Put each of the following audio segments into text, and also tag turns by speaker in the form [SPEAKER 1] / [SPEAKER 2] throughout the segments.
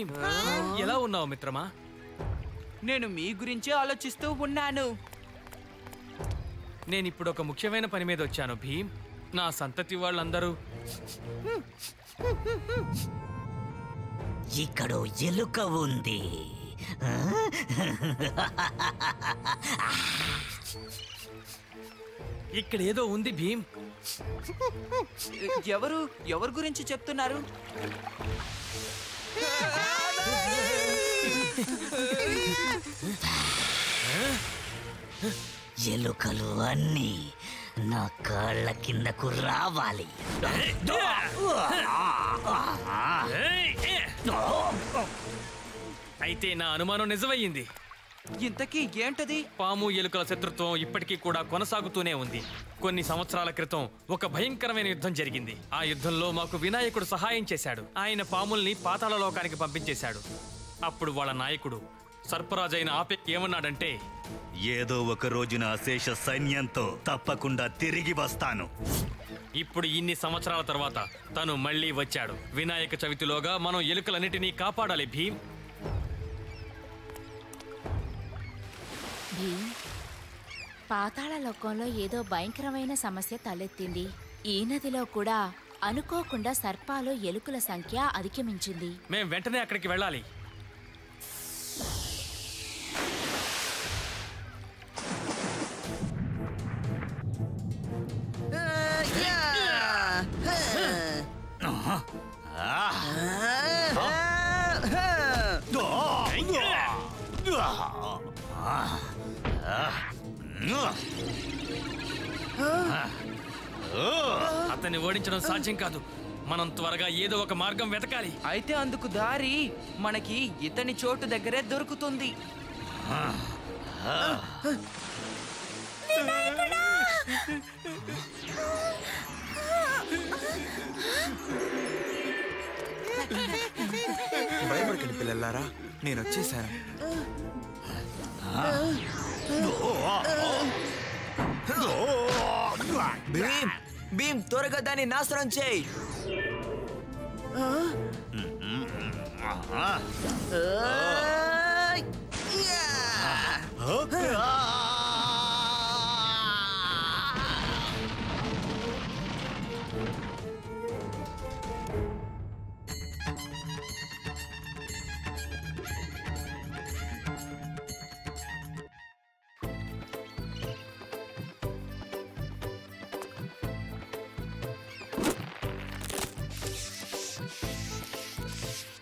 [SPEAKER 1] భీమ్, ఎలా ఉన్నావు మిత్రమా?
[SPEAKER 2] నేను మీ గురించే ఆలోచిస్తూ ఉన్నాను.
[SPEAKER 1] నేనిప్పుడు ఒక ముఖ్యమైన పని మీద వచ్చాను భీమ్. నా సంతతి వాళ్ళందరూ
[SPEAKER 3] ఇక్కడ ఎలుక ఉంది.
[SPEAKER 1] ఇక్కడ ఏదో ఉంది భీమ్.
[SPEAKER 2] ఎవరు గురించి చెప్తున్నారు?
[SPEAKER 3] ఎలుకలు అన్నీ నా కాళ్ళ కిందకు రావాలి.
[SPEAKER 1] అయితే నా అనుమానం నిజమయ్యింది.
[SPEAKER 2] ఇంతకీ ఏంటది?
[SPEAKER 1] పాము ఎలుకల శత్రుత్వం ఇప్పటికీ కూడా కొనసాగుతూనే ఉంది. కొన్ని సంవత్సరాల క్రితం ఒక భయంకరమైన యుద్ధం జరిగింది. ఆ యుద్ధంలో మాకు వినాయకుడు సహాయం చేశాడు. ఆయన పాముల్ని పాతాళ లోకానికి పంపించేశాడు. అప్పుడు వాళ్ళ నాయకుడు సర్పరాజైన ఆపెక్ ఏమన్నాడంటే,
[SPEAKER 4] ఏదో ఒక రోజున అశేష సైన్యంతో తప్పకుండా తిరిగి వస్తాను.
[SPEAKER 1] ఇప్పుడు ఇన్ని సంవత్సరాల తర్వాత తను మళ్ళీ వచ్చాడు. వినాయక చవితిలోగా మనం ఎలుకలన్నిటినీ కాపాడాలి భీమ్.
[SPEAKER 5] భీమ్, పాతాళ లోకంలో ఏదో భయంకరమైన సమస్య తలెత్తింది. ఈ నదిలో కూడా అనుకోకుండా సర్పాలు ఎలుకల సంఖ్య అధిగమించింది.
[SPEAKER 1] మేం వెంటనే అక్కడికి వెళ్ళాలి. అతన్ని ఓడించడం సాధ్యం కాదు. మనం త్వరగా ఏదో ఒక మార్గం వెతకాలి.
[SPEAKER 2] అయితే అందుకు దారి మనకి ఇతని చోటు దగ్గరే దొరుకుతుంది.
[SPEAKER 6] భయపడకండి పిల్లలారా, నేను వచ్చేసాను. భీమ్, భీమ్, త్వరగా దాన్ని నాశనం చేయి.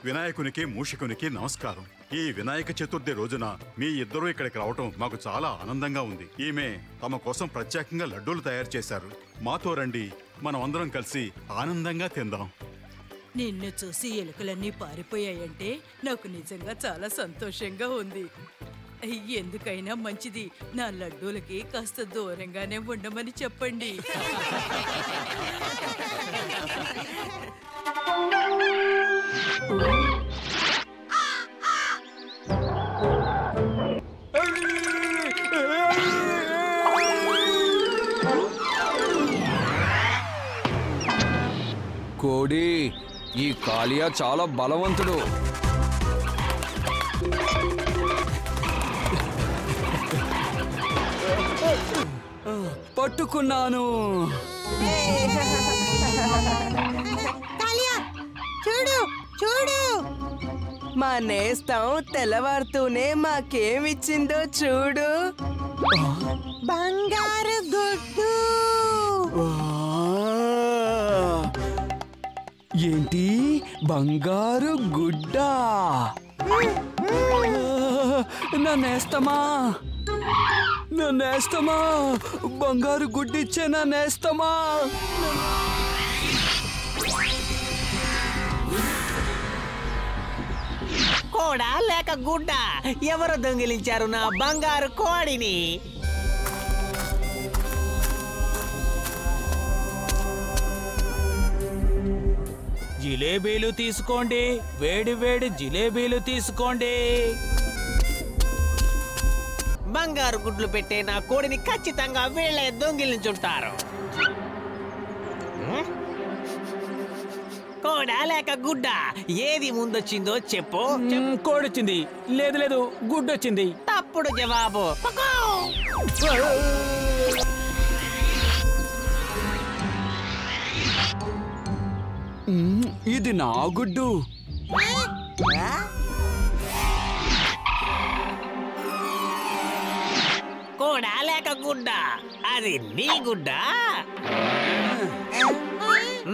[SPEAKER 7] వినాయకునికి మూషికునికి నమస్కారం. ఈ వినాయక చతుర్థి రోజున మీ ఇద్దరూ ఇక్కడికి రావటం మాకు చాలా ఆనందంగా ఉంది. ఈమె తమ కోసం ప్రత్యేకంగా లడ్డూలు తయారు చేశారు. మాతో రండి, మనం అందరం కలిసి ఆనందంగా తిందాం.
[SPEAKER 8] నిన్ను చూసి ఎలుకలన్నీ పారిపోయాయంటే నాకు నిజంగా చాలా సంతోషంగా ఉంది. ఎందుకైనా మంచిది, నా లడ్డూలకి కాస్త దూరంగానే ఉండమని చెప్పండి.
[SPEAKER 9] కోడి, ఈ కాళియా చాలా బలవంతుడు. పట్టుకున్నాను.
[SPEAKER 10] చూడు చూడు, మా నేస్తం తెల్లవారుతూనే మాకేమిచ్చిందో చూడు. బంగారు గుడ్డు.
[SPEAKER 9] ఏంటి, బంగారు గుడ్డా? నా నేస్తమా, నా నేస్తమా, బంగారు గుడ్డిచ్చే నా నేస్తమా.
[SPEAKER 10] కోడా లేక గుడ్డ, ఎవరు దొంగిలించారు నా బంగారు కోడిని?
[SPEAKER 2] జిలేబీలు తీసుకోండి, వేడి వేడి జిలేబీలు తీసుకోండి.
[SPEAKER 10] బంగారు గుడ్లు పెట్టే నా కోడిని ఖచ్చితంగా వీళ్ళే దొంగిలించుంటారు. కోడా లేక గుడ్డ ఏది ముందొచ్చిందో చెప్పు.
[SPEAKER 11] కోడొచ్చింది. లేదు లేదు, గుడ్డొచ్చింది.
[SPEAKER 10] తప్పుడు జవాబు.
[SPEAKER 9] ఇది నా గుడ్డు.
[SPEAKER 10] కోడా లేక గుడ్డ అది నీ గుడ్డ.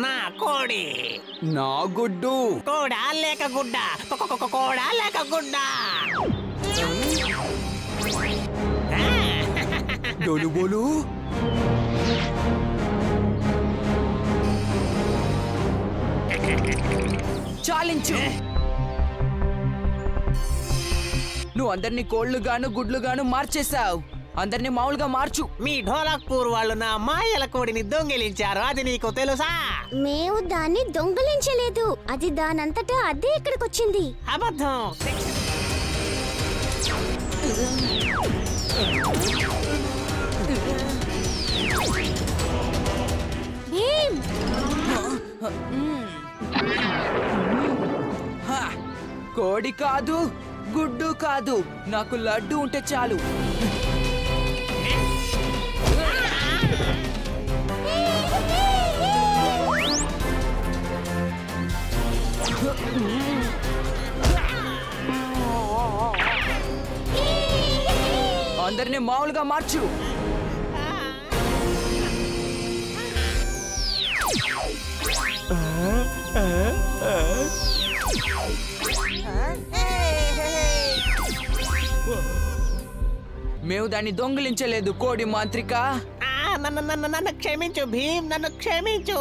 [SPEAKER 10] నా కోడి.
[SPEAKER 9] నా గుడ్డు.
[SPEAKER 10] కోడా లేక గుడ్డ. కోడా లేక గుడ్డ.
[SPEAKER 9] డొలుబోలు.
[SPEAKER 2] చాలించు. నువ్వు అందరినీ కోళ్లుగాను గుడ్లుగాను మార్చేశావు. అందరినీ మామూలుగా మార్చు.
[SPEAKER 10] మీ ఢోలక్పూర్ వాళ్ళు నా మాయల కోడిని దొంగిలించారు, అది నీకు తెలుసా?
[SPEAKER 12] మేము దాన్ని దొంగిలించలేదు, అది దానంతటా అదే ఇక్కడికి వచ్చింది.
[SPEAKER 10] అబద్ధం.
[SPEAKER 12] భీమ్!
[SPEAKER 2] కోడి కాదు, గుడ్డు కాదు, నాకు లడ్డు ఉంటే చాలు. అందరినీ మామూలుగా మార్చు. మేము దాన్ని దొంగిలించలేదు కోడి మాంత్రిక.
[SPEAKER 10] నన్ను క్షమించు భీమ్, నన్ను క్షమించు.